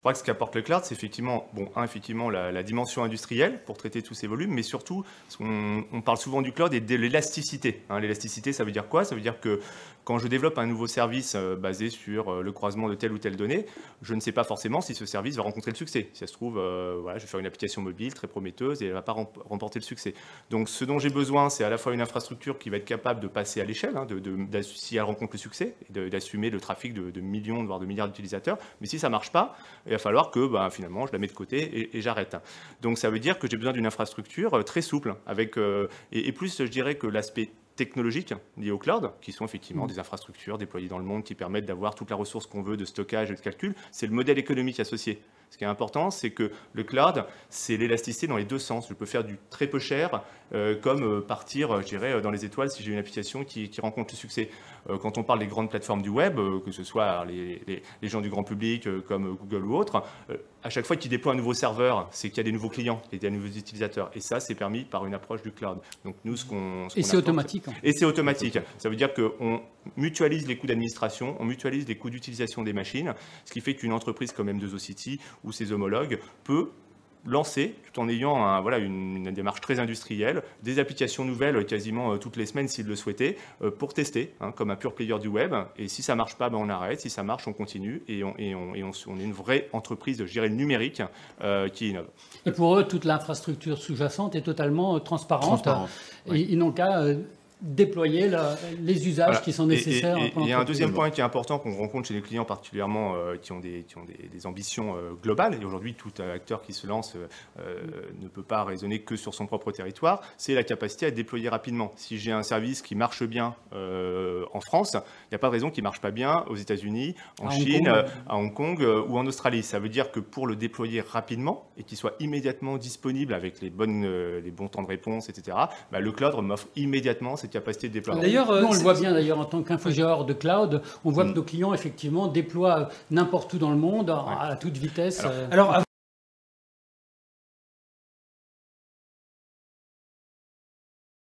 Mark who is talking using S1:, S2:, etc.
S1: Je crois que ce qu'apporte le cloud, c'est effectivement, effectivement la dimension industrielle pour traiter tous ces volumes, mais surtout, on parle souvent du cloud et de l'élasticité. L'élasticité, ça veut dire quoi? Ça veut dire que quand je développe un nouveau service basé sur le croisement de telle ou telle donnée, je ne sais pas forcément si ce service va rencontrer le succès. Si ça se trouve, voilà, je vais faire une application mobile très prometteuse et elle ne va pas remporter le succès. Donc ce dont j'ai besoin, c'est à la fois une infrastructure qui va être capable de passer à l'échelle, si elle rencontre le succès, et d'assumer le trafic de millions, voire de milliards d'utilisateurs. Mais si ça ne marche pas, il va falloir que finalement je la mets de côté et j'arrête. Donc ça veut dire que j'ai besoin d'une infrastructure très souple, et plus je dirais que l'aspect technologiques liées au cloud, qui sont effectivement des infrastructures déployées dans le monde qui permettent d'avoir toute la ressource qu'on veut de stockage et de calcul, c'est le modèle économique associé. Ce qui est important, c'est que le cloud, c'est l'élasticité dans les deux sens. Je peux faire du très peu cher, comme partir, je dirais, dans les étoiles si j'ai une application qui rencontre le succès. Quand on parle des grandes plateformes du web, que ce soit les gens du grand public comme Google ou autres, à chaque fois qu'ils déploient un nouveau serveur, c'est qu'il y a des nouveaux clients, il y a des nouveaux utilisateurs. Et ça, c'est permis par une approche du cloud. Donc nous,
S2: et c'est automatique.
S1: Et c'est automatique. Ça veut dire qu'on mutualise les coûts d'administration, on mutualise les coûts d'utilisation des machines, ce qui fait qu'une entreprise comme M2OCity ou ses homologues peut lancer, tout en ayant une démarche très industrielle, des applications nouvelles quasiment toutes les semaines s'ils le souhaitaient, pour tester, comme un pure player du web. Et si ça ne marche pas, on arrête. Si ça marche, on continue. Et on est une vraie entreprise, je dirais, numérique qui innove.
S2: Et pour eux, toute l'infrastructure sous-jacente est totalement transparente.
S1: Oui.
S2: Ils n'ont qu'à déployer les usages qui sont nécessaires.
S1: Il y a un deuxième point qui est important qu'on rencontre chez les clients particulièrement qui ont des ambitions globales, et aujourd'hui tout acteur qui se lance ne peut pas raisonner que sur son propre territoire, c'est la capacité à déployer rapidement. Si j'ai un service qui marche bien en France, il n'y a pas de raison qu'il ne marche pas bien aux États-Unis, en Chine, à Hong Kong ou en Australie. Ça veut dire que pour le déployer rapidement et qu'il soit immédiatement disponible avec les bons temps de réponse, etc., le cloud m'offre immédiatement cette capacité de déploiement.
S2: D'ailleurs, on le voit bien d'ailleurs en tant qu'infogéreur de cloud, on voit que nos clients effectivement déploient n'importe où dans le monde à toute vitesse.
S3: Alors